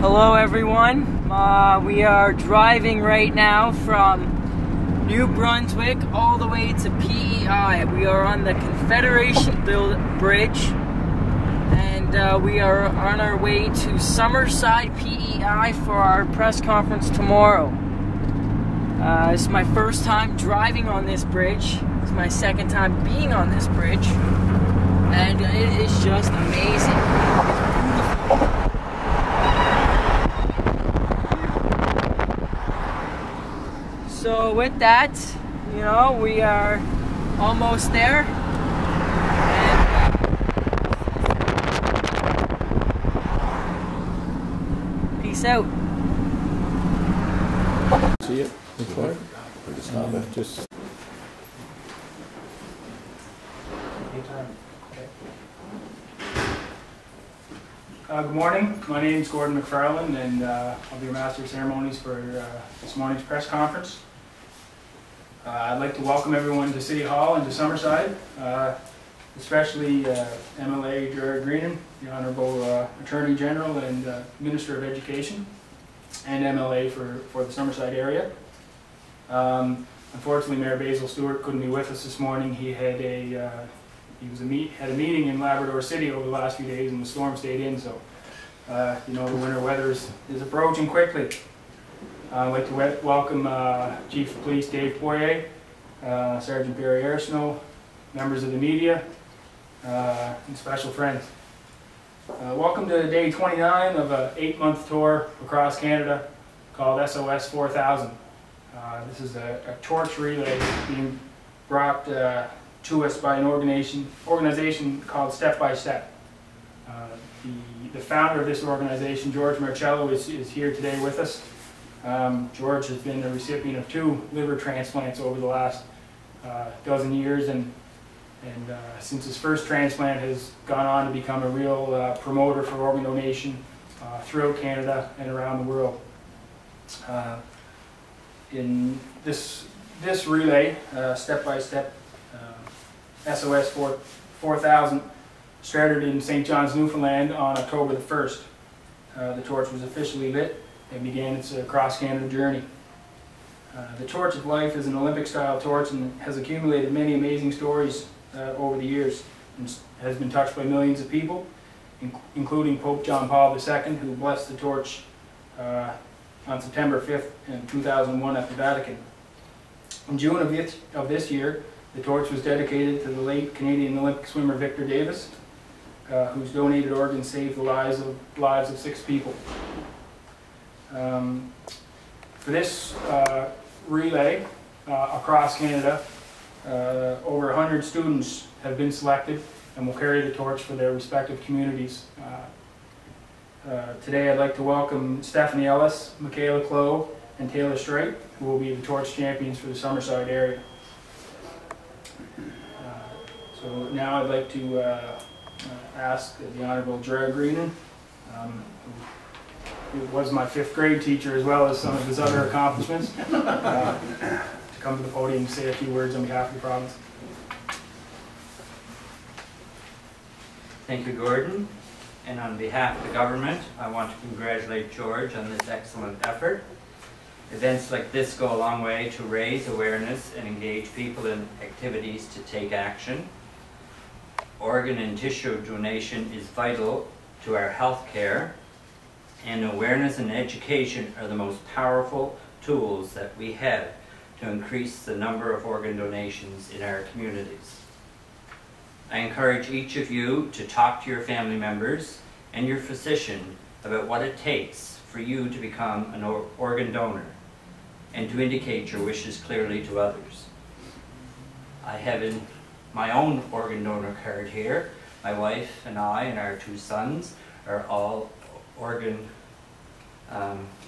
Hello everyone, we are driving right now from New Brunswick all the way to PEI. We are on the Confederation Bridge and we are on our way to Summerside PEI for our press conference tomorrow. This is my first time driving on this bridge. It's my second time being on this bridge and it is just amazing. So with that, you know, we are almost there. And peace out. See it? Before? Just. Good morning. My name is Gordon McFarland, and I'll be your Master of Ceremonies for this morning's press conference. I'd like to welcome everyone to City Hall and to Summerside, especially MLA Gerard Greenan, the Honourable Attorney General and Minister of Education, and MLA for the Summerside area. Unfortunately, Mayor Basil Stewart couldn't be with us this morning. He had had a meeting in Labrador City over the last few days, and the storm stayed in. So, you know, the winter weather is approaching quickly. I'd like to welcome Chief of Police Dave Poirier, Sergeant Barry Arsnow, members of the media, and special friends. Welcome to day 29 of an 8-month tour across Canada called SOS4000. This is a torch relay being brought to us by an organization called Step by Step. The founder of this organization, George Marcello, is here today with us. George has been the recipient of 2 liver transplants over the last dozen years, and since his first transplant has gone on to become a real promoter for organ donation throughout Canada and around the world. In this relay, Step by Step, SOS4000 started in St. John's, Newfoundland on October the 1st. The torch was officially lit and began its cross-Canada journey. The Torch of Life is an Olympic-style torch and has accumulated many amazing stories over the years and has been touched by millions of people, including Pope John Paul II, who blessed the torch on September 5th in 2001 at the Vatican. In June of this year, the torch was dedicated to the late Canadian Olympic swimmer Victor Davis, whose donated organs saved the lives of 6 people. For this relay across Canada, over 100 students have been selected and will carry the torch for their respective communities. Today I'd like to welcome Stephanie Ellis, Michaela Clow, and Taylor Straight, who will be the torch champions for the Summerside area. So now I'd like to ask the Honourable Gerard Greenan, who was my 5th grade teacher as well as some of his other accomplishments, to come to the podium and say a few words on behalf of the province. Thank you, Gordon. And on behalf of the government, I want to congratulate George on this excellent effort. Events like this go a long way to raise awareness and engage people in activities to take action. Organ and tissue donation is vital to our health care, and awareness and education are the most powerful tools that we have to increase the number of organ donations in our communities. I encourage each of you to talk to your family members and your physician about what it takes for you to become an organ donor and to indicate your wishes clearly to others. I have in my own organ donor card here. My wife and I and our 2 sons are all organ.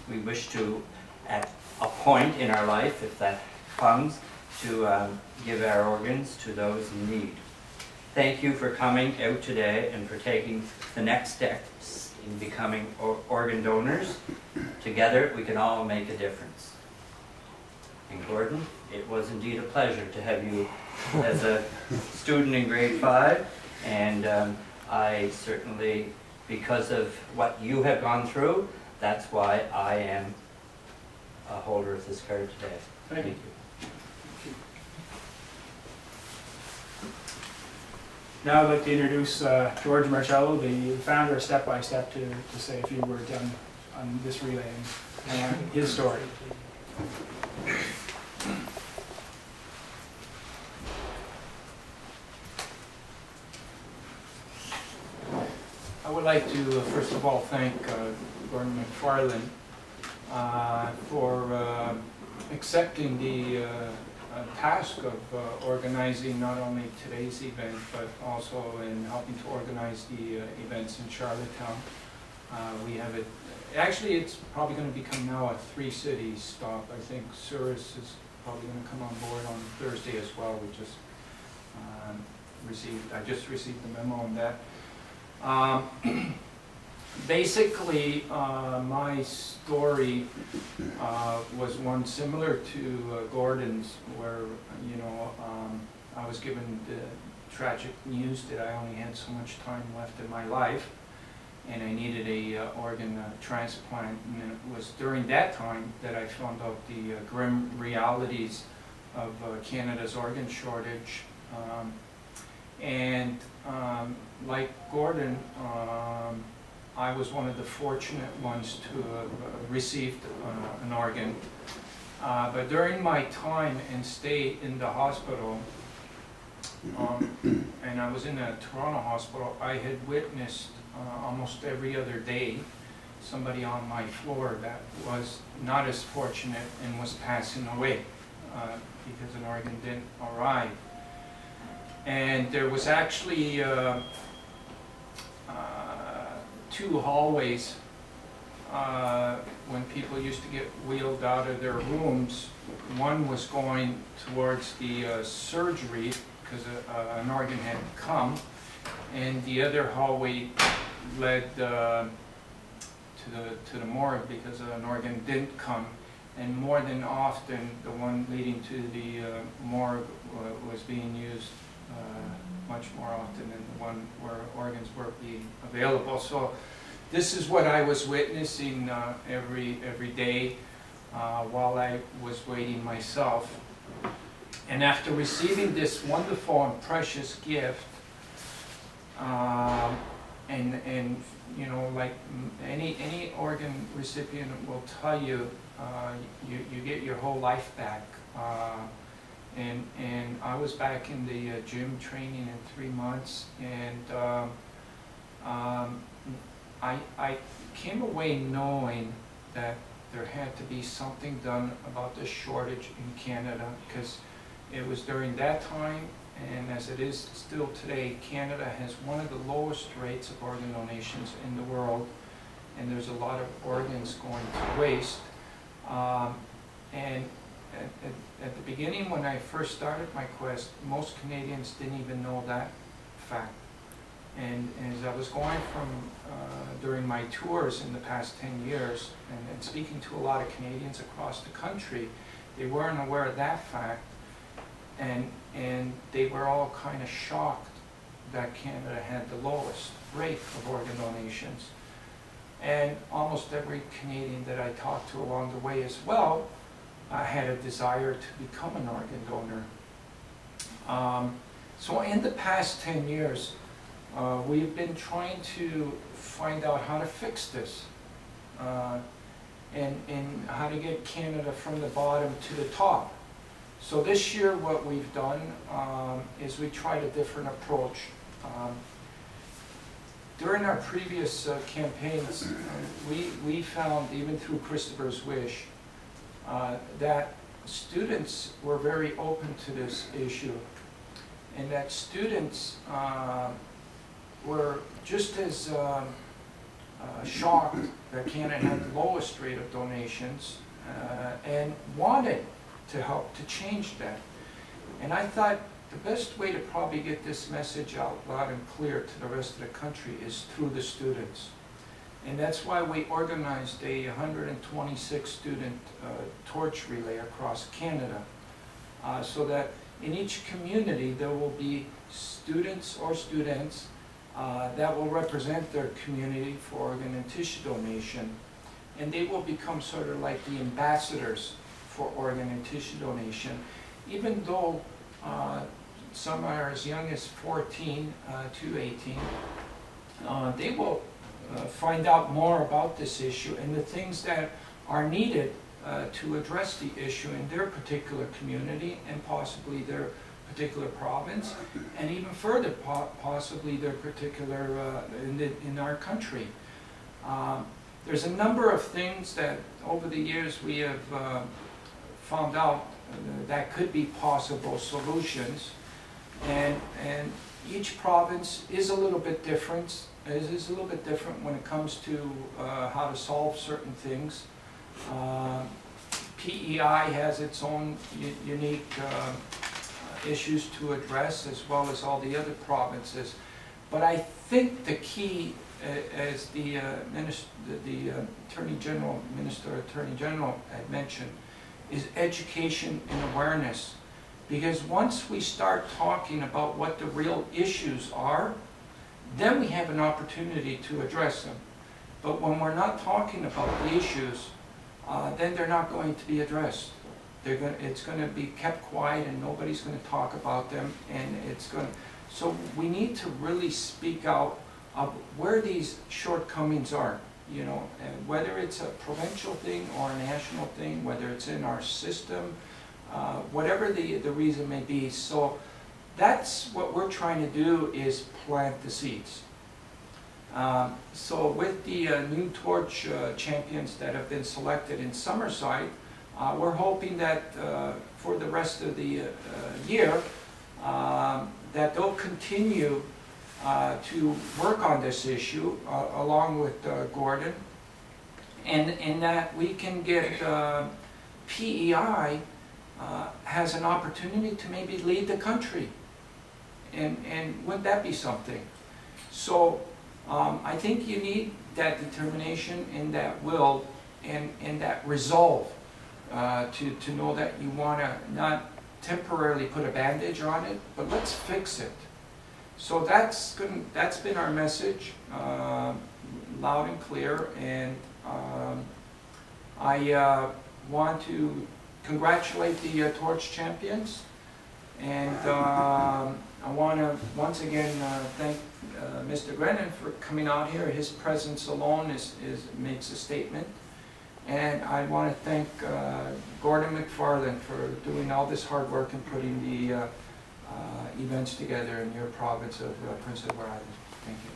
We wish to, at a point in our life, if that comes, to give our organs to those in need. Thank you for coming out today and for taking the next steps in becoming organ donors. Together we can all make a difference. And Gordon, it was indeed a pleasure to have you as a student in grade 5, and I certainly, because of what you have gone through, That's why I am a holder of this card today. Thank you. Now I'd like to introduce George Marcello, the founder of Step by Step, to say a few words on this relay and his story. I would like to first of all thank Gordon McFarland for accepting the task of organizing not only today's event but also in helping to organize the events in Charlottetown. We have it, actually it's probably going to become now a 3-city stop. I think Souris is probably going to come on board on Thursday as well. We just I just received the memo on that. Basically, my story was one similar to Gordon's, where I was given the tragic news that I only had so much time left in my life, and I needed a organ transplant. And it was during that time that I found out the grim realities of Canada's organ shortage. Like Gordon, I was one of the fortunate ones to have received an organ. But during my time and stay in the hospital, and I was in a Toronto hospital, I had witnessed almost every other day somebody on my floor that was not as fortunate and was passing away because an organ didn't arrive. And there was actually 2 hallways when people used to get wheeled out of their rooms. One was going towards the surgery because an organ had come, and the other hallway led to the morgue because an organ didn't come. And more than often, the one leading to the morgue was being used much more often than the one where organs were being available. So this is what I was witnessing every day while I was waiting myself. And after receiving this wonderful and precious gift, and you know, like any organ recipient will tell you, you get your whole life back. And I was back in the gym training in 3 months, and I came away knowing that there had to be something done about this shortage in Canada, because it was during that time, and as it is still today, Canada has one of the lowest rates of organ donations in the world, and there's a lot of organs going to waste. And at the beginning, when I first started my quest, most Canadians didn't even know that fact. And as I was going from, during my tours in the past 10 years, and speaking to a lot of Canadians across the country, they weren't aware of that fact, and they were all kind of shocked that Canada had the lowest rate of organ donations. And almost every Canadian that I talked to along the way as well had a desire to become an organ donor. So in the past 10 years, we've been trying to find out how to fix this and how to get Canada from the bottom to the top. So this year what we've done is we tried a different approach. During our previous campaigns, we found, even through Kristopher's wish, that students were very open to this issue, and that students were just as shocked that Canada had the lowest rate of donations and wanted to help to change that. And I thought the best way to probably get this message out loud and clear to the rest of the country is through the students. And that's why we organized a 126 student torch relay across Canada, so that in each community there will be students that will represent their community for organ and tissue donation. and they will become sort of like the ambassadors for organ and tissue donation, even though some are as young as 14 to 18. They will find out more about this issue and the things that are needed to address the issue in their particular community and possibly their particular province, and even further possibly their particular in our country. There's a number of things that over the years we have found out that could be possible solutions, and each province is a little bit different. Is a little bit different when it comes to how to solve certain things. PEI has its own unique issues to address, as well as all the other provinces. But I think the key, as the Attorney General, Attorney General had mentioned, is education and awareness. Because once we start talking about what the real issues are, then we have an opportunity to address them. But when we're not talking about the issues, then they're not going to be addressed. It's going to be kept quiet, and nobody's going to talk about them. And so we need to really speak out of where these shortcomings are. You know, and whether it's a provincial thing or a national thing, whether it's in our system, whatever the reason may be. So that's what we're trying to do, is plant the seeds. So with the new torch champions that have been selected in Summerside, we're hoping that for the rest of the year that they'll continue to work on this issue along with Gordon, and that we can get PEI has an opportunity to maybe lead the country, and wouldn't that be something? So I think you need that determination and that will and that resolve to know that you want to not temporarily put a bandage on it, but let's fix it. So that's been our message, loud and clear, and I want to congratulate the Torch Champions, and I want to once again thank Mr. Grennan for coming out here. His presence alone makes a statement. And I want to thank Gordon McFarland for doing all this hard work and putting the events together in your province of Prince Edward Island. Thank you.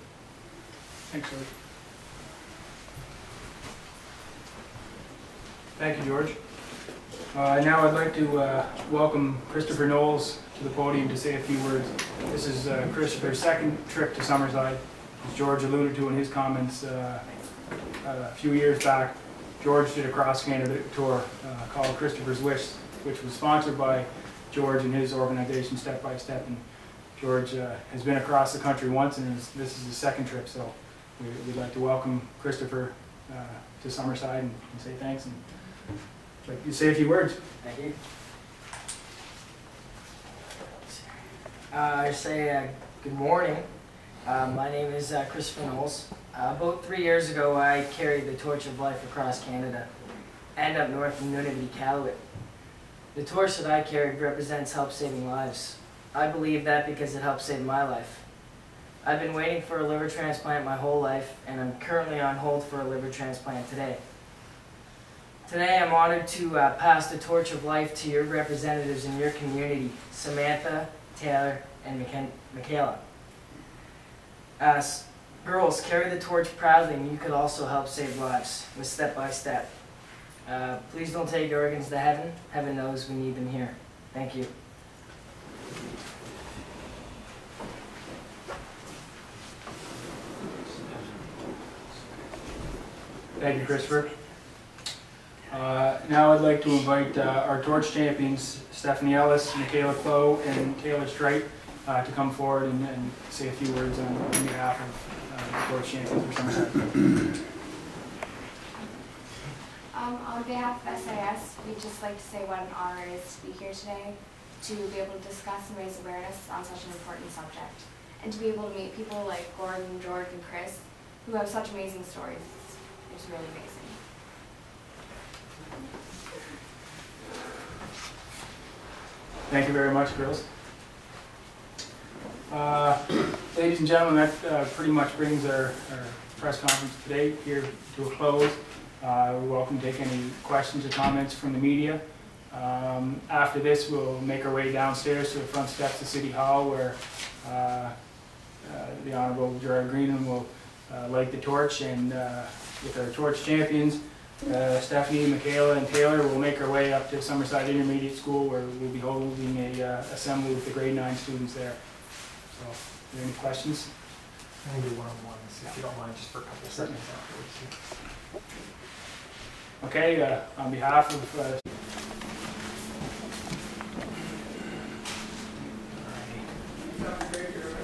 Thanks, George. Thank you, George. Now I'd like to welcome Kristopher Knowles to the podium to say a few words. This is Kristopher's second trip to Summerside. As George alluded to in his comments a few years back, George did a cross-Canada tour called Kristopher's Wish, which was sponsored by George and his organization, Step by Step. And George has been across the country once, and this is his second trip. So we'd like to welcome Kristopher to Summerside and say thanks. And I'd like you to say a few words. Thank you. I say good morning. My name is Kristopher Knowles. About 3 years ago, I carried the Torch of Life across Canada and up north in Nunavut, Iqaluit. The torch that I carried represents help saving lives. I believe that because it helped save my life. I've been waiting for a liver transplant my whole life, and I'm currently on hold for a liver transplant today. Today, I'm honored to pass the Torch of Life to your representatives in your community, Samantha, Taylor, and Michaela. Girls, carry the torch proudly, and you could also help save lives with Step by Step. Please don't take your organs to heaven. Heaven knows we need them here. Thank you. Thank you, Kristopher. Now I'd like to invite our Torch Champions, Stephanie Ellis, Michaela Clow, and Taylor Strite, to come forward and say a few words on behalf of the Torch Champions for Summerside. On behalf of SIS, we'd just like to say what an honor it is to be here today, to be able to discuss and raise awareness on such an important subject, and to be able to meet people like Gordon, George, and Chris, who have such amazing stories. It's really amazing. Thank you very much, girls. Ladies and gentlemen, that pretty much brings our press conference today here to a close. We're welcome to take any questions or comments from the media. After this, we'll make our way downstairs to the front steps of City Hall, where the Honourable Gerard Greenham will light the torch, and with our torch champions, Stephanie, Michaela, and Taylor, will make our way up to Summerside Intermediate School, where we'll be holding a assembly with the grade 9 students there. So, are there any questions? I'm going to do one-on-ones, if you don't mind, just for a couple of seconds afterwards. Okay, on behalf of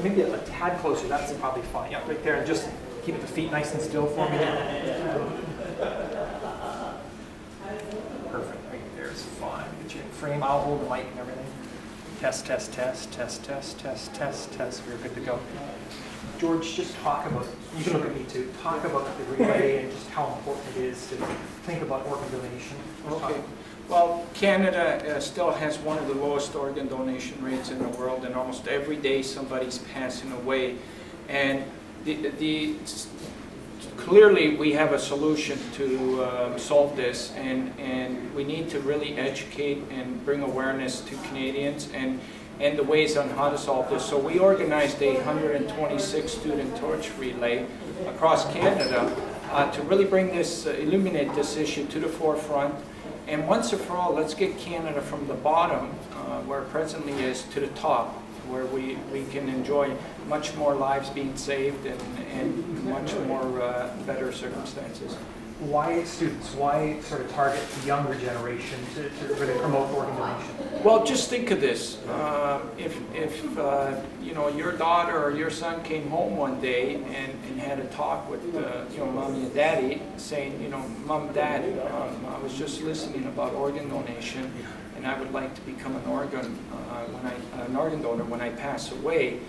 maybe a tad closer, that's probably fine. Yeah, right there, and just keep the feet nice and still for me. Perfect, right there is fine. Get you in frame, I'll hold the mic and everything. Test, test, test, test, test, test, test, test. We're good to go. George, just talk about, you can look at me too, talk about the relay and just how important it is to think about organ donation. Okay. Well, Canada still has one of the lowest organ donation rates in the world, and almost every day somebody's passing away. And clearly we have a solution to solve this, and we need to really educate and bring awareness to Canadians and the ways on how to solve this. So we organized a 126 student torch relay across Canada to really bring this, illuminate this issue to the forefront. And once and for all, let's get Canada from the bottom, where it presently is, to the top, where we can enjoy much more lives being saved and much more better circumstances. Why students? Why sort of target the younger generation to really promote organ donation? Well, just think of this. If you know, your daughter or your son came home one day and had a talk with you know, mommy and daddy, saying, you know, Mom, Dad, I was just listening about organ donation, and I would like to become an organ donor when I pass away.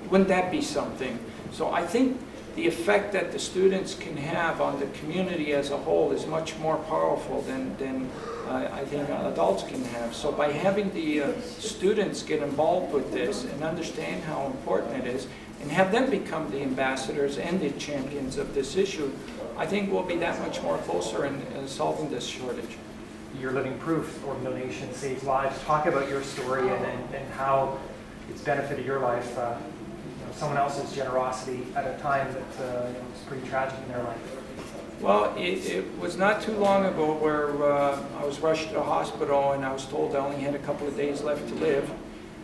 Wouldn't that be something? So I think the effect that the students can have on the community as a whole is much more powerful than I think adults can have. So by having the students get involved with this and understand how important it is, and have them become the ambassadors and the champions of this issue, I think we'll be that much more closer in solving this shortage. You're living proof organ donation saves lives. Talk about your story and how it's benefited your life. You know, someone else's generosity at a time that you know, was pretty tragic in their life. Well, it was not too long ago where I was rushed to the hospital and I was told I only had a couple of days left to live.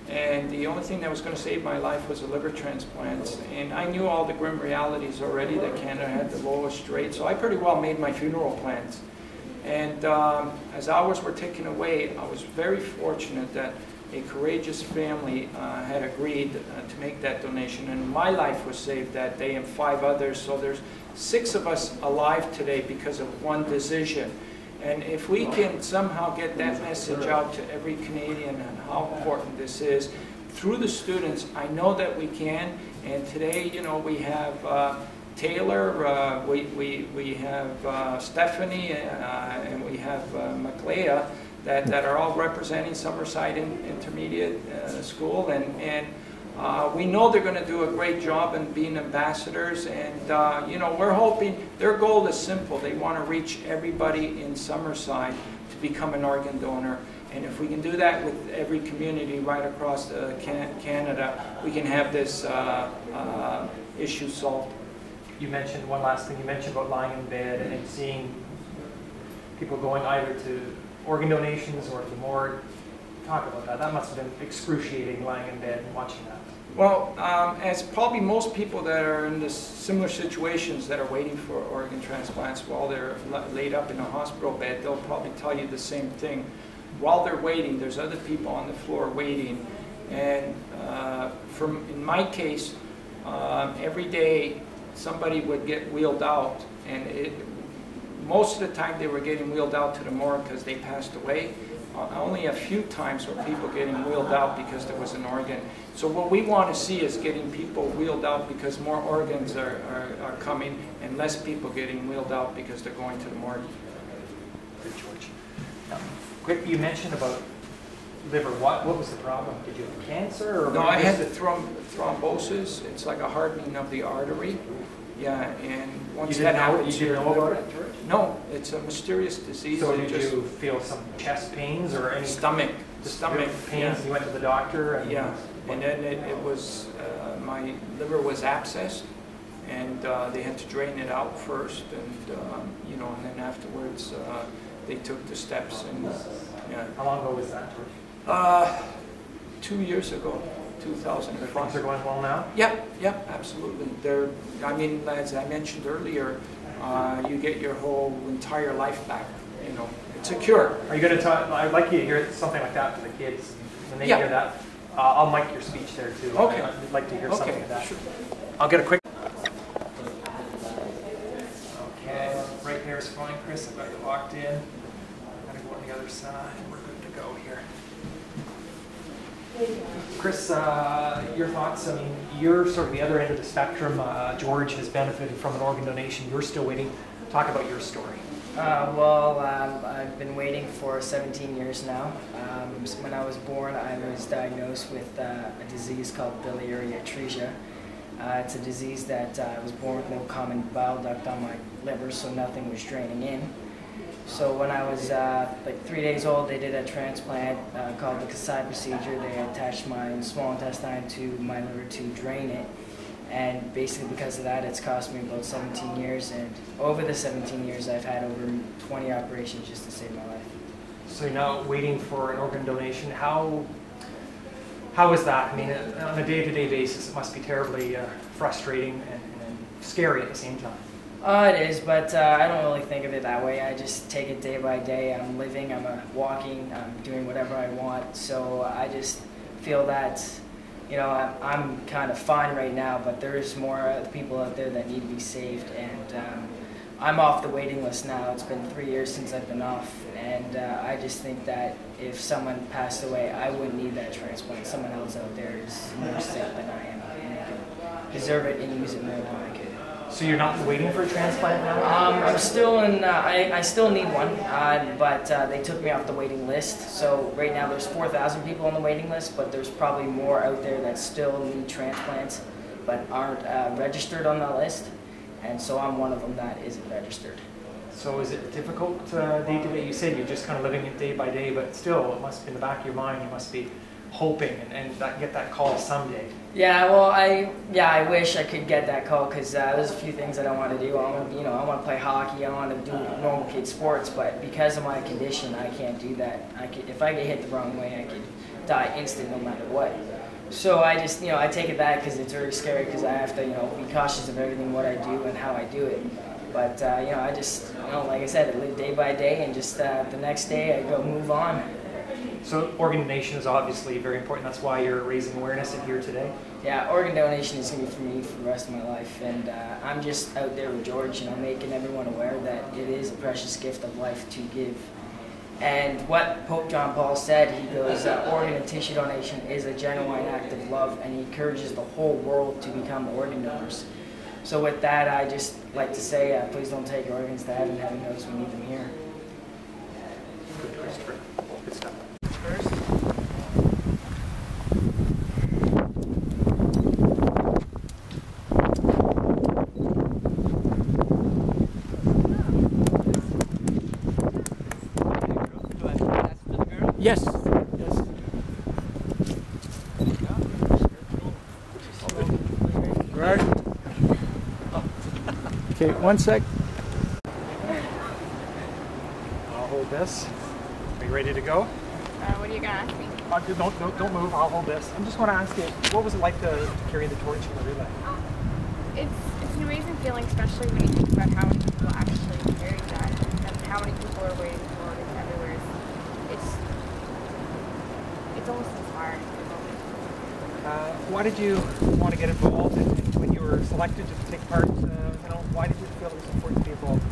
And the only thing that was going to save my life was a liver transplant. And I knew all the grim realities already, that Canada had the lowest rate, so I pretty well made my funeral plans. And as hours were ticking away, I was very fortunate that a courageous family had agreed to make that donation, and my life was saved that day and 5 others. So there's 6 of us alive today because of one decision. And if we can somehow get that message out to every Canadian on how important this is through the students, I know that we can. And today, you know, we have Taylor, we have Stephanie, and we have Michaela that are all representing Summerside Intermediate School, and we know they're going to do a great job in being ambassadors. And you know, we're hoping their goal is simple. They want to reach everybody in Summerside to become an organ donor. And if we can do that with every community right across Canada, we can have this issue solved. You mentioned one last thing. You mentioned about lying in bed and seeing people going either to organ donations or to the morgue. Talk about that. That must have been excruciating, lying in bed and watching that. Well, as probably most people that are in this similar situations that are waiting for organ transplants while they're laid up in a hospital bed, they'll probably tell you the same thing. While they're waiting, there's other people on the floor waiting. And in my case, every day somebody would get wheeled out, and most of the time they were getting wheeled out to the morgue because they passed away. Only a few times were people getting wheeled out because there was an organ. So what we want to see is getting people wheeled out because more organs are coming, and less people getting wheeled out because they're going to the morgue. Good, George. Quick, you mentioned about liver. What was the problem? Did you have cancer? Or No, I had the thrombosis. It's like a hardening of the artery. Yeah, and once that happens, you didn't know about it, George? No, it's a mysterious disease. So did you feel some chest pains or any stomach pains? yeah. And you went to the doctor? And yeah, and then it was my liver was abscessed, and they had to drain it out first, and you know, and then afterwards they took the steps. And yeah. How long ago was that, George? 2 years ago. 2005. Things are going well now? Yeah, absolutely. I mean, as I mentioned earlier, you get your whole entire life back. You know, it's a cure. Are you going to talk? I'd like you to hear something like that to the kids when they hear that. I'll mic your speech there too. Okay. I'd like to hear something like that. Sure. I'll get a quick. Okay, right there is fine, Chris. I've got it locked in. I'm going to go on the other side. We're good to go here. Chris, your thoughts? I mean, you're sort of the other end of the spectrum. George has benefited from an organ donation. You're still waiting. Talk about your story. I've been waiting for 17 years now. When I was born, I was diagnosed with a disease called biliary atresia. It's a disease that I was born with no common bile duct on my liver, so nothing was draining in. So when I was like 3 days old, they did a transplant called the Kasai procedure. They attached my small intestine to my liver to drain it. And basically because of that, it's cost me about 17 years. And over the 17 years, I've had over 20 operations just to save my life. So you're now waiting for an organ donation. How is that? I mean, on a day-to-day basis, it must be terribly frustrating and scary at the same time. It is, but I don't really think of it that way. I just take it day by day. I'm living, I'm walking, I'm doing whatever I want. So I just feel that, you know, I'm kind of fine right now, but there's more people out there that need to be saved. And I'm off the waiting list now. It's been 3 years since I've been off. And I just think that if someone passed away, I wouldn't need that transplant. Someone else out there is more sick than I am, and they could deserve it and use it more than I could. So you're not waiting for a transplant now? I'm still in, I still need one, but they took me off the waiting list. So right now there's 4,000 people on the waiting list, but there's probably more out there that still need transplants, but aren't registered on that list. And so I'm one of them that isn't registered. So is it difficult day to day? You said you're just kind of living it day by day, but still, it must be in the back of your mind, you must be hoping and get that call someday. Yeah, well, I wish I could get that call because there's a few things that I want to do. I want to play hockey. I want to do normal kid sports, but because of my condition, I can't do that. If I get hit the wrong way, I could die instant no matter what. So I just, I take it back because it's very scary because I have to, be cautious of everything what I do and how I do it. But I just, like I said, I live day by day, and just the next day I go move on. So organ donation is obviously very important. That's why you're raising awareness in here today. Yeah, organ donation is going to be for me for the rest of my life, and I'm just out there with George, making everyone aware that it is a precious gift of life to give. And what Pope John Paul said, he goes, organ and tissue donation is a genuine act of love, and he encourages the whole world to become organ donors. So with that, I just like to say, please don't take your organs to heaven. Heaven knows we need them here. Good, Kristopher. Good stuff. Yes. Right. Okay, 1 sec. I'll hold this. Are you ready to go? What are you going to ask me? Don't move. I'll hold this. I'm just going to ask you, what was it like to carry the torch in the relay? It's an amazing feeling, especially when you think about how many people actually carry that and how many people are waiting for it everywhere. It's almost inspiring. Why did you want to get involved, and when you were selected to take part, why did you feel it was important to be involved?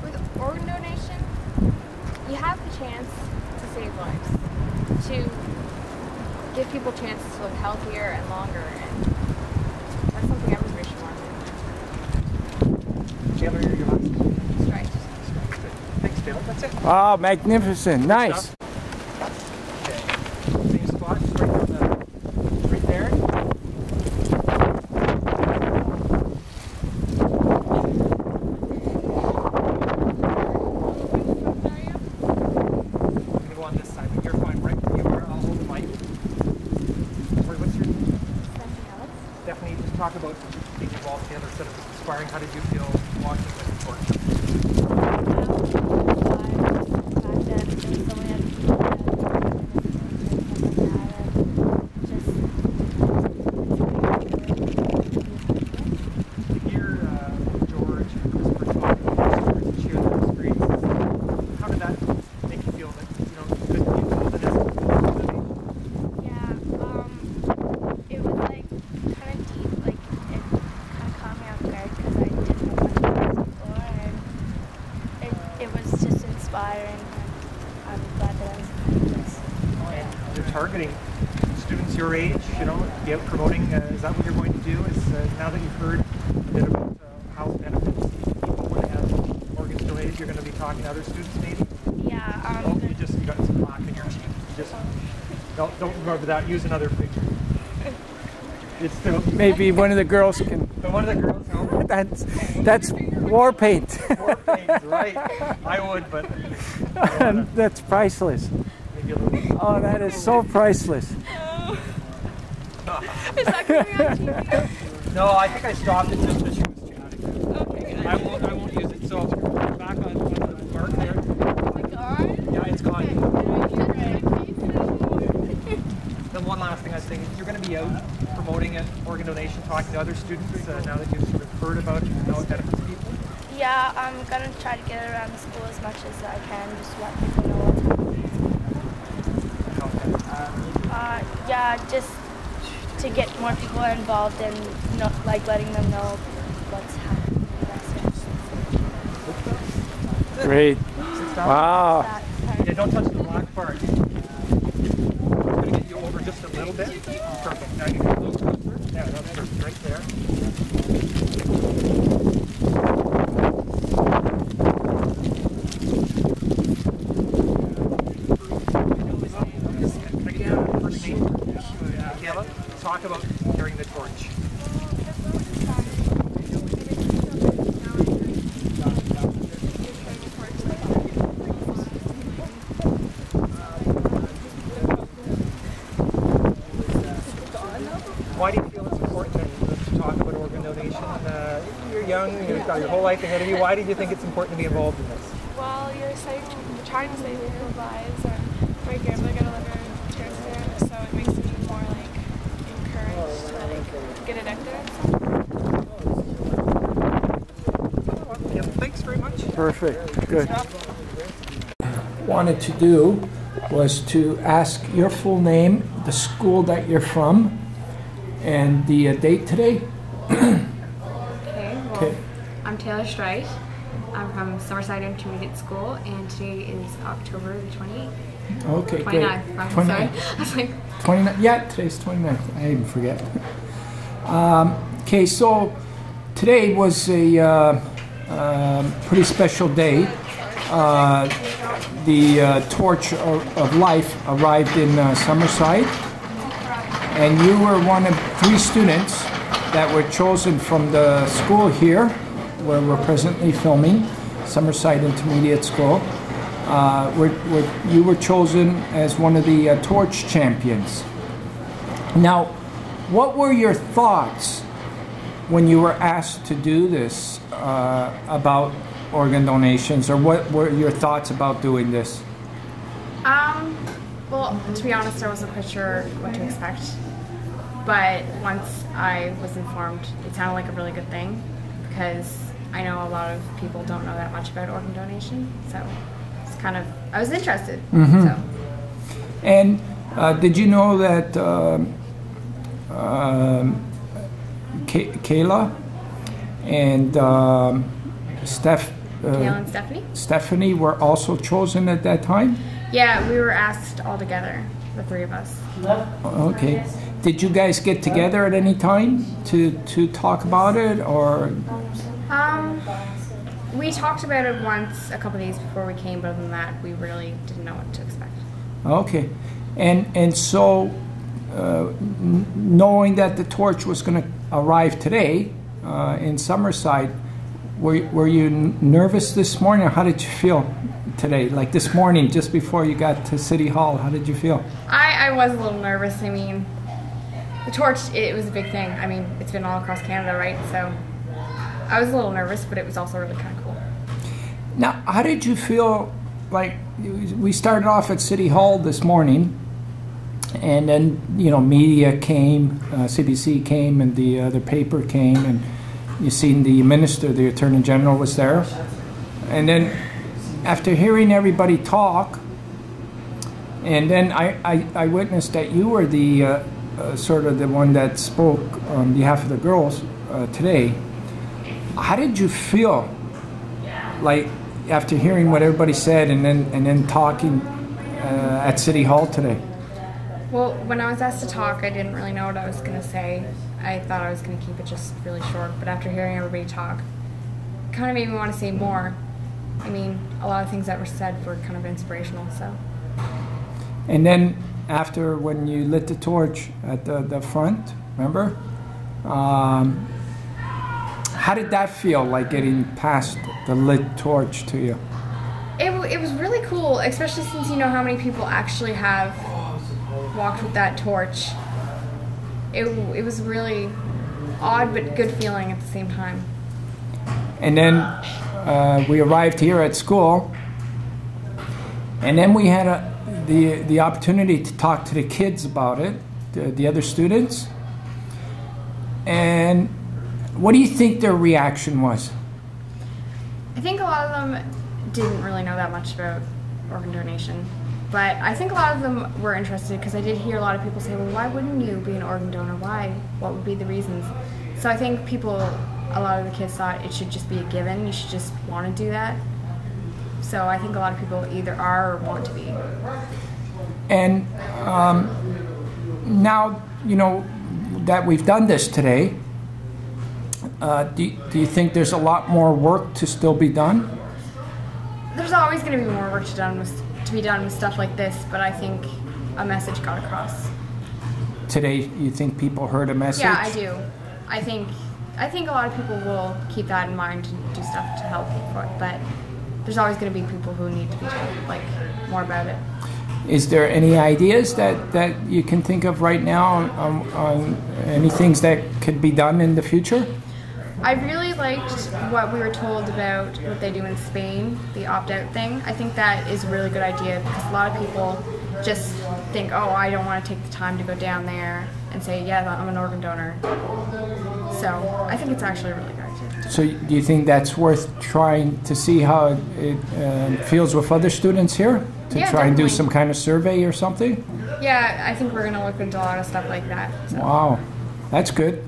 With organ donation, you have the chance to save lives, to give people chances to live healthier and longer, and that's something everybody should want to do. Taylor, your last. Right. Thanks, Taylor. That's it. Oh, magnificent. Nice. Okay. inspiring. How did you feel watching this torch? Targeting students your age, you know, be out promoting. Is that what you're going to do? Is now that you've heard a bit about how it benefits people when they have organs donated, you're going to be talking to other students, maybe? Yeah. You got some black in your cheek. You just don't remember that. Use another picture. It's still Maybe one of the girls can. one of the girls. No, That's war paint. war paint, right? I would, but That's priceless. maybe a little. Oh, that is so priceless. Is that coming on TV? No, I think I stopped it just as she was chatting. Okay, good. I won't use it. So back on the mark there. Yeah, it's gone. Then one last thing I was thinking, you're going to be out promoting an organ donation, talking to other students now that you've sort of heard about it and how it benefits people. Yeah, I'm gonna try to get it around the school as much as I can, just let people know what's happening. Yeah, just to get more people involved and like letting them know what's happening. Great. Wow. Yeah, don't touch the black part. I'm going to get you over just a little bit. Perfect. Now you can go closer. Yeah, that's perfect. Right there. Kayla, talk about carrying the torch. Why do you feel it's important to talk about organ donation? You're young, you've got your whole life ahead of you. Why do you think it's important to be involved in this? Well, you're trying to save people's lives, and my grandmother got a liver transplant, so it makes me more like encouraged to like get addicted and stuff. Yeah, thanks very much. Perfect. Good. Wanted to do was to ask your full name, the school that you're from, and the date today. Okay, well, Okay. I'm Taylor Strite. I'm from Summerside Intermediate School, and today is October the 28th. Okay, great. 29th, I'm 29th. sorry. I was like, 29th. Yeah, today's 29th. I even forget. Okay, so today was a pretty special day. The Torch of Life arrived in Summerside, and you were one of 3 students that were chosen from the school here, where we're presently filming, Summerside Intermediate School. You were chosen as one of the Torch Champions. Now, what were your thoughts when you were asked to do this about organ donations, or what were your thoughts about doing this? well, to be honest, I wasn't quite sure what to expect. But once I was informed, it sounded like a really good thing, because I know a lot of people don't know that much about organ donation. So it's kind of, I was interested. Mm-hmm. So. And did you know that Kayla and Kayla and Stephanie? Stephanie were also chosen at that time? Yeah, we were asked all together, the 3 of us. Okay. Did you guys get together at any time to talk about it, or? We talked about it once a couple of days before we came, but other than that, we really didn't know what to expect. Okay. And so, knowing that the torch was going to arrive today in Summerside, were you nervous this morning, or how did you feel today? Like this morning, just before you got to City Hall, how did you feel? I was a little nervous. I mean, the torch, it was a big thing. I mean, it's been all across Canada, right? So I was a little nervous, but it was also really kind of cool. Now, how did you feel? Like, we started off at City Hall this morning, and then, you know, media came, CBC came, and the other paper came, and you seen the minister, the Attorney General was there. And then after hearing everybody talk, and then I witnessed that you were the sort of the one that spoke on behalf of the girls today. How did you feel, like, after hearing what everybody said and then talking at City Hall today? Well, when I was asked to talk, I didn't really know what I was going to say. I thought I was going to keep it just really short, but after hearing everybody talk, it kind of made me want to say more. I mean, a lot of things that were said were kind of inspirational, so. And then after, when you lit the torch at the front, remember? How did that feel, like getting past the lit torch to you? It was really cool, especially since you know how many people actually have walked with that torch. It was really odd but good feeling at the same time. And then we arrived here at school, and then we had the opportunity to talk to the kids about it, the other students. And what do you think their reaction was? I think a lot of them didn't really know that much about organ donation, but I think a lot of them were interested because I did hear a lot of people say, well, why wouldn't you be an organ donor? Why? What would be the reasons? So I think a lot of the kids thought it should just be a given. You should just want to do that. So I think a lot of people either are or want to be. And now, you know, that we've done this today, do you think there's a lot more work to still be done? There's always going to be more work to be done with stuff like this, but I think a message got across. Today, you think people heard a message? Yeah, I do. I think a lot of people will keep that in mind and do stuff to help for it, but there's always going to be people who need to be told, like, more about it. Is there any ideas that you can think of right now on any things that could be done in the future? I really liked what we were told about what they do in Spain, the opt-out thing. I think that is a really good idea because a lot of people just think, oh, I don't want to take the time to go down there and say, yeah, I'm an organ donor. So I think it's actually a really good idea. So do you think that's worth trying to see how it feels with other students here? To yeah, try and do definitely. some kind of survey or something? Yeah, I think we're going to look into a lot of stuff like that. So. Wow, that's good.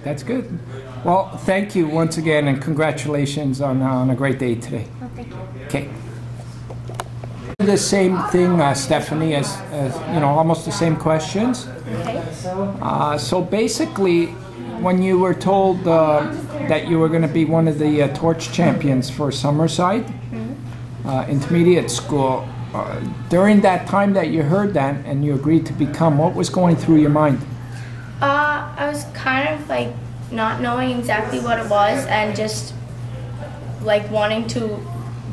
That's good. Well, thank you once again, and congratulations on a great day today. Oh, thank you. Okay. The same thing, Stephanie, as you know, almost the same questions. Okay. So basically, when you were told that you were going to be one of the torch champions for Summerside Intermediate School, during that time that you heard that and you agreed to become, what was going through your mind? I was kind of like not knowing exactly what it was and just like wanting to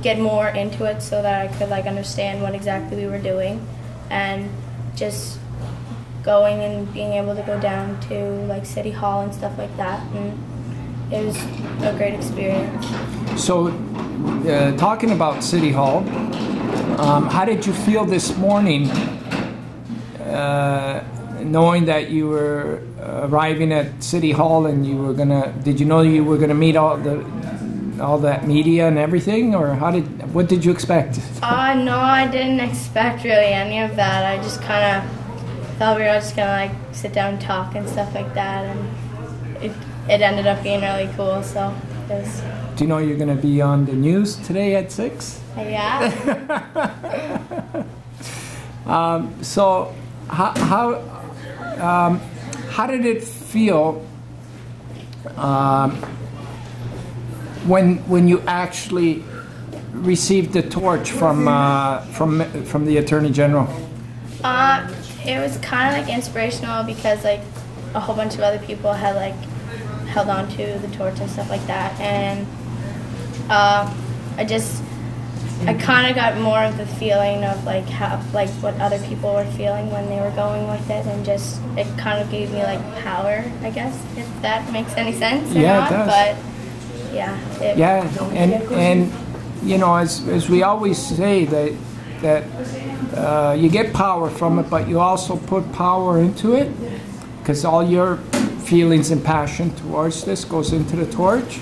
get more into it so that I could like understand what exactly we were doing, and just going and being able to go down to like City Hall and stuff like that, and it was a great experience. So talking about City Hall, how did you feel this morning knowing that you were arriving at City Hall and you were gonna? Did you know you were gonna meet all that media and everything, or what did you expect? No, I didn't expect really any of that. I just kind of thought we were just gonna like sit down and talk and stuff like that, and it ended up being really cool. So it was. Do you know you're gonna be on the news today at 6? Yeah. So how did it feel when you actually received the torch from the Attorney General? It was kind of like inspirational because like a whole bunch of other people had like held on to the torch and stuff like that, and I kind of got more of the feeling of like how like what other people were feeling when they were going with it, and just it kind of gave me like power, I guess, if that makes any sense or Yeah, not. it does. But Yeah, and you know, as we always say, that you get power from it, but you also put power into it, because all your feelings and passion towards this goes into the torch.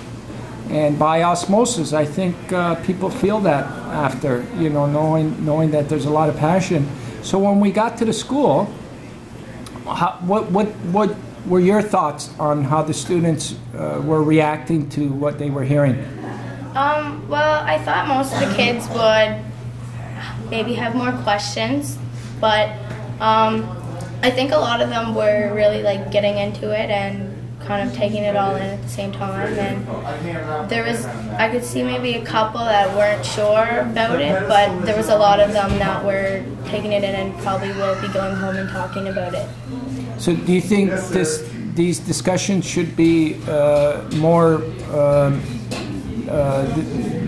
And by osmosis, I think people feel that after, you know, knowing that there's a lot of passion. So when we got to the school, what were your thoughts on how the students were reacting to what they were hearing? Well, I thought most of the kids would maybe have more questions, but I think a lot of them were really like getting into it and kind of taking it all in at the same time. And I could see maybe a couple that weren't sure about it, but there was a lot of them that were taking it in and probably will be going home and talking about it. So do you think these discussions should be more,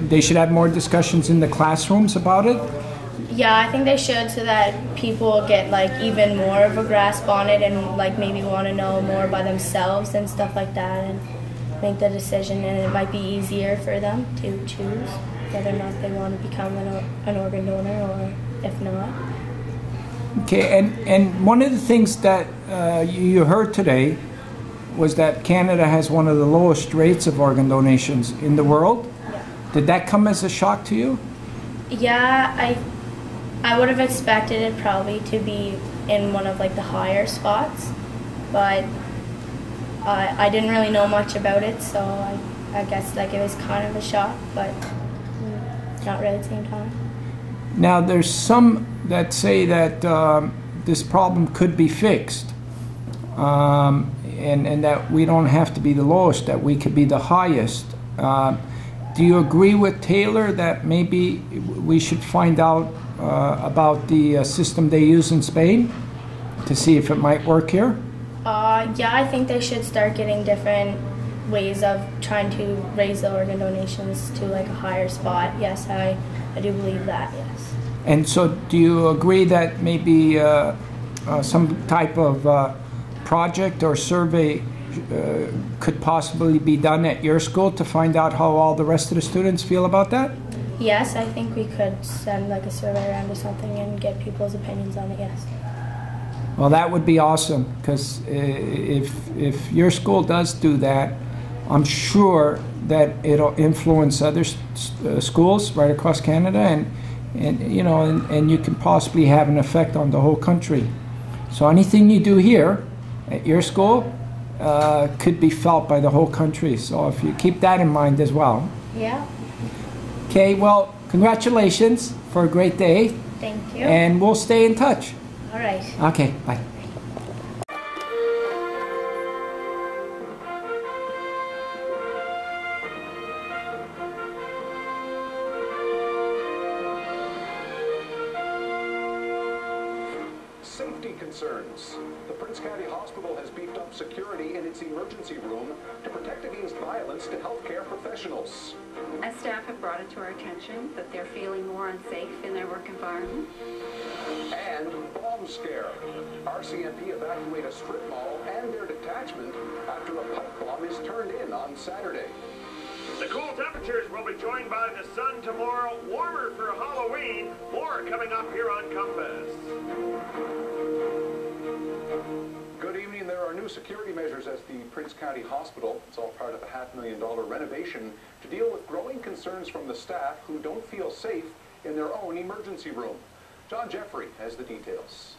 they should have more discussions in the classrooms about it? Yeah, I think they should, so that people get like even more of a grasp on it and like maybe want to know more by themselves and stuff like that and make the decision, and it might be easier for them to choose whether or not they want to become an organ donor or if not. Okay, and one of the things that you heard today was that Canada has one of the lowest rates of organ donations in the world. Yeah. Did that come as a shock to you? Yeah, I would have expected it probably to be in one of like the higher spots, but I didn't really know much about it, so I guess like it was kind of a shock, but not really at the same time. Now there's some that say that this problem could be fixed, and that we don't have to be the lowest, that we could be the highest. Do you agree with Taylor that maybe we should find out about the system they use in Spain to see if it might work here? Yeah, I think they should start getting different ways of trying to raise the organ donations to like a higher spot. Yes, I do believe that, yes. And so do you agree that maybe some type of project or survey could possibly be done at your school to find out how all the rest of the students feel about that? Yes, I think we could send like a survey around or something and get people's opinions on it, yes. Well, that would be awesome, because if your school does do that, I'm sure that it'll influence other schools right across Canada, and you know, and you can possibly have an effect on the whole country. So anything you do here at your school could be felt by the whole country. So if you keep that in mind as well. Yeah. Okay, well, congratulations for a great day. Thank you. And we'll stay in touch. All right. Okay, bye. Safety concerns. The Prince County Hospital has beefed up security in its emergency room to protect against violence to healthcare professionals. As staff have brought it to our attention that they're feeling more unsafe in their work environment. And bomb scare. RCMP evacuate a strip mall and their detachment after a pipe bomb is turned in on Saturday. The cool temperatures will be joined by the sun tomorrow, warmer for Halloween. More coming up here on Compass. Good evening. There are new security measures at the Prince County Hospital. It's all part of a $500,000 renovation to deal with growing concerns from the staff who don't feel safe in their own emergency room. John Jeffrey has the details.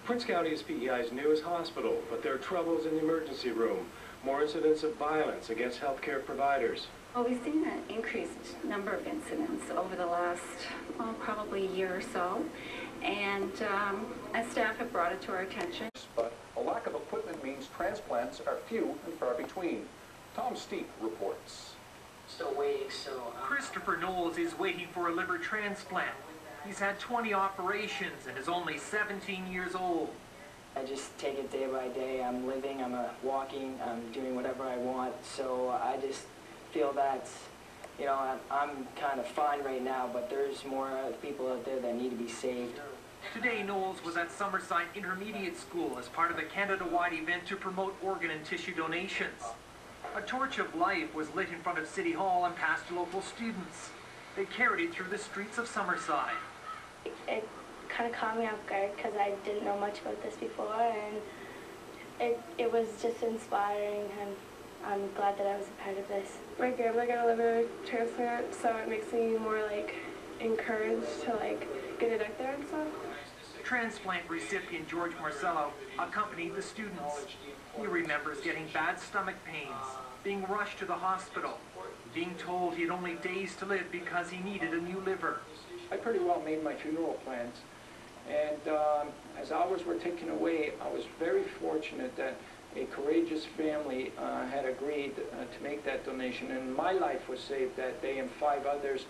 Prince County is PEI's newest hospital, but there are troubles in the emergency room. More incidents of violence against healthcare providers. Well, we've seen an increased number of incidents over the last, probably year or so. And as staff have brought it to our attention. But a lack of equipment means transplants are few and far between. Tom Steep reports. Still waiting, so... Kristopher Knowles is waiting for a liver transplant. He's had 20 operations and is only 17 years old. I just take it day by day. I'm living, I'm walking, I'm doing whatever I want. So I just feel that, you know, I'm kind of fine right now, but there's more people out there that need to be saved. Today, Knowles was at Summerside Intermediate School as part of a Canada-wide event to promote organ and tissue donations. A torch of life was lit in front of City Hall and passed to local students. They carried it through the streets of Summerside. It kind of caught me off guard because I didn't know much about this before, and it was just inspiring, and I'm glad that I was a part of this. My grandma got a liver transplant, so it makes me more like encouraged to like get it out there and stuff. Transplant recipient George Marcello accompanied the students. He remembers getting bad stomach pains, being rushed to the hospital, being told he had only days to live because he needed a new liver. I pretty well made my funeral plans, and as hours were ticking away, I was very fortunate that a courageous family had agreed to make that donation, and my life was saved that day and 5 others.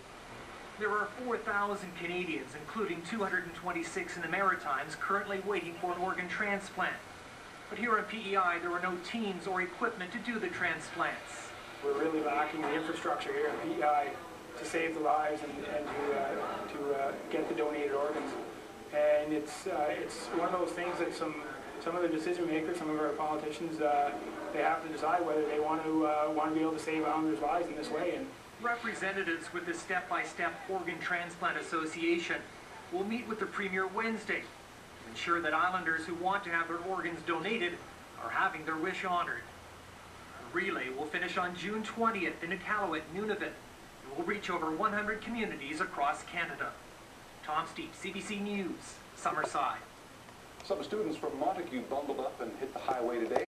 There are 4,000 Canadians, including 226 in the Maritimes, currently waiting for an organ transplant. But here in PEI, there are no teams or equipment to do the transplants. We're really lacking the infrastructure here in PEI to save the lives and to get the donated organs. And it's one of those things that some of the decision makers, some of our politicians, they have to decide whether they want to be able to save Islanders' lives in this way. And representatives with the Step-by-Step Organ Transplant Association will meet with the Premier Wednesday to ensure that Islanders who want to have their organs donated are having their wish honored. The relay will finish on June 20th in Iqaluit at Nunavut. It will reach over 100 communities across Canada. Tom Steep, CBC News, Summerside. Some students from Montague bundled up and hit the highway today.